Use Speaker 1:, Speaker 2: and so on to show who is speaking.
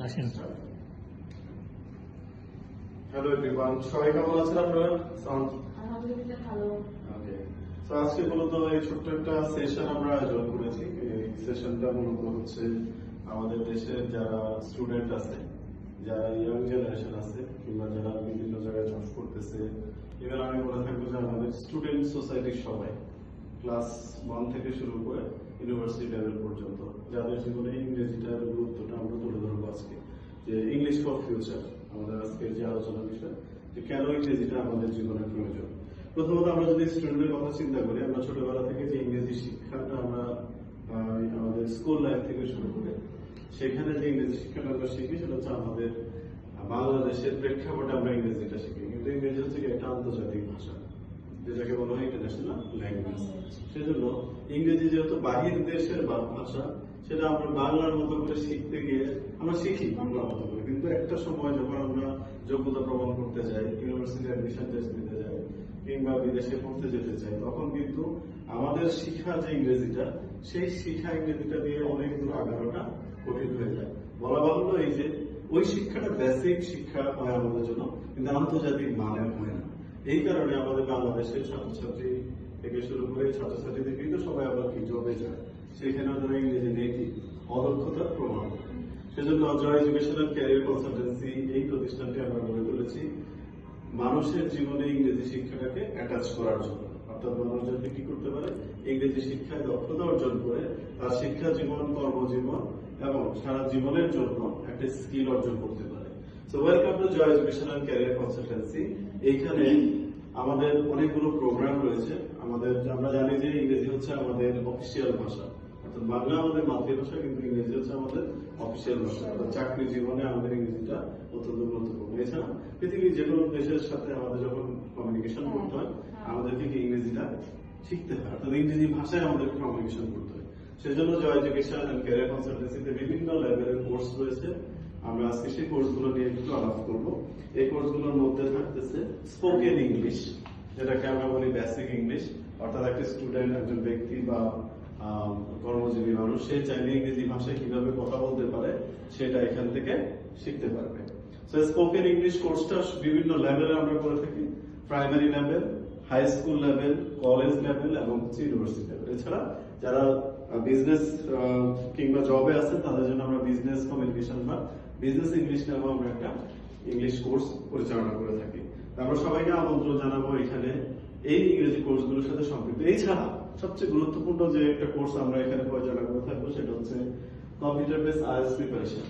Speaker 1: আসেন।
Speaker 2: Hello everyone, সবাই কেমন আছেন আপনারা?
Speaker 3: আলহামদুলিল্লাহ ভালো।
Speaker 2: ওকে, তো আজকে মূলত এই ছোট্ট একটা সেশন আমরা আয়োজন করেছি। এই সেশনটা মূলত হচ্ছে আমাদের দেশের যারা স্টুডেন্ট আছে, যারা ইয়াং জেনারেশন আছে, কিংবা যারা বিভিন্ন জায়গায় জব করতেছে, এবার আমি বলে থাকবো যে আমাদের স্টুডেন্ট সোসাইটির সবাই ক্লাস 1 থেকে শুরু করে ইউনিভার্সিটি লেভেল পর্যন্ত যাদের জীবনে ইংরেজিটার গুরুত্বটা আমরা তুলে ধরবো আজকে, যে ইংলিশ ফর ফিউচার আমাদের আজকে যে আলোচনার বিষয়, যে কেন ইংরেজিটা আমাদের জীবনে প্রয়োজন। প্রথমত আমরা যদি স্টুডেন্টের কথা চিন্তা করি, আমরা ছোটবেলা থেকে যে ইংরেজি শিক্ষাটা আমরা আমাদের স্কুল লাইফ থেকে শুরু করে সেখানে যে ইংরেজি শিক্ষাটা আমরা শিখি, সেটা হচ্ছে আমাদের বাংলাদেশের প্রেক্ষাপটে আমরা ইংরেজিটা শিখি। কিন্তু ইংরেজি হচ্ছে একটা আন্তর্জাতিক ভাষা, যেটাকে বলা হয় ইন্টারন্যাশনাল ল্যাঙ্গুয়েজ। সেজন্য ইংরেজি যেহেতু বাহির দেশের ভাষা, সেটা আমরা বাংলার মতো করে শিখতে গিয়ে আমরা শিখি বাংলার মতো করে, কিন্তু একটা সময় যখন আমরা যোগ্যতা প্রমাণ করতে যাই, ইউনিভার্সিটি অ্যাডমিশন টেস্ট দিতে যাই, কিংবা বিদেশে পড়তে যেতে চাই, তখন কিন্তু আমাদের শিক্ষা যে ইংরেজিটা, সেই শিক্ষা ইংরেজিটা দিয়ে অনেক দূর আগানোটা কঠিন হয়ে যায়। বলা বাহুল্য এই যে ওই শিক্ষাটা বেসিক শিক্ষা হয় আমাদের জন্য, কিন্তু আন্তর্জাতিক মানের হয় না। এই কারণে আমাদের বাংলাদেশের ছাত্রছাত্রী থেকে শুরু করে ছাত্রছাত্রীদের কিন্তু সবাই আবার কি জবে যায়, সেখানেও তারা ইংরেজি নেই কি অদক্ষতার প্রমাণ। সেজন্য জয় এডুকেশন এন্ড ক্যারিয়ার কনসালটেন্সি এই প্রতিষ্ঠানটি আমরা গড়ে তুলেছি মানুষের জীবনে ইংরেজি শিক্ষাটাকে অ্যাটাচ করার জন্য। অর্থাৎ মানুষ যাতে কি করতে পারে, ইংরেজি শিক্ষায় দক্ষতা অর্জন করে তার শিক্ষা জীবন, কর্মজীবন এবং সারা জীবনের জন্য একটা স্কিল অর্জন করতে পারে। So welcome to Joy education and career consultancy. এইখানে আমাদের অনেকগুলো প্রোগ্রাম রয়েছে। আমরা জানি যে ইংরেজি হচ্ছে আমাদের অফিসিয়াল ভাষা, অর্থাৎ বাংলা আমাদের মাতৃভাষা, কিন্তু ইংরেজি হচ্ছে আমাদের অফিসিয়াল ভাষা। অর্থাৎ চাকরি জীবনে আমাদের ইংরেজিটা অত্যন্ত গুরুত্বপূর্ণ। এছাড়া পৃথিবীর যে কোনো দেশের সাথে আমাদের যখন কমিউনিকেশন করতে হয়, আমাদেরকে ইংরেজিটা শিখতে হয়, অর্থাৎ ইংরেজি ভাষায় আমাদেরকে কমিউনিকেশন করতে হয়। সেজন্য জয় এডুকেশন এন্ড ক্যারিয়ার কনসালটেন্সিতে বিভিন্ন লেভেলের কোর্স রয়েছে। আমরা আজকে সেই কোর্সগুলো নিয়ে একটু আলাপ করবো। এই কোর্সগুলোর মধ্যে থাকতেছে স্পোকেন ইংলিশ, যেটাকে আমরা বলি বেসিক ইংলিশ। অর্থাৎ একটা স্টুডেন্ট, একজন ব্যক্তি বা কর্মজীবী মানুষ, সে চাইলে ইংরেজি ভাষায় কিভাবে কথা বলতে পারে সেটা এখান থেকে শিখতে পারবে। স্পোকেন ইংলিশ কোর্সটা বিভিন্ন লেভেলে আমরা করে থাকি, primary level, high school level, college level এবং ইউনিভার্সিটি লেভেল। এছাড়া যারা বিজনেস কিংবা জবে আছে, তাদের জন্য আমরা বিজনেস কমিউনিকেশন বা বিজনেস ইংলিশ নামে আমরা একটা ইংলিশ কোর্স পরিচালনা করে থাকি। আমরা সবাইকে আমন্ত্রণ জানাবো এখানে এই ইংরেজি কোর্সগুলোর সাথে সম্পৃক্ত। এছাড়া সবচেয়ে গুরুত্বপূর্ণ যে একটা কোর্স আমরা এখানে পরিচালনা করে থাকবো, সেটা হচ্ছে কম্পিউটার বেস আইএলটিএস প্রিপারেশন।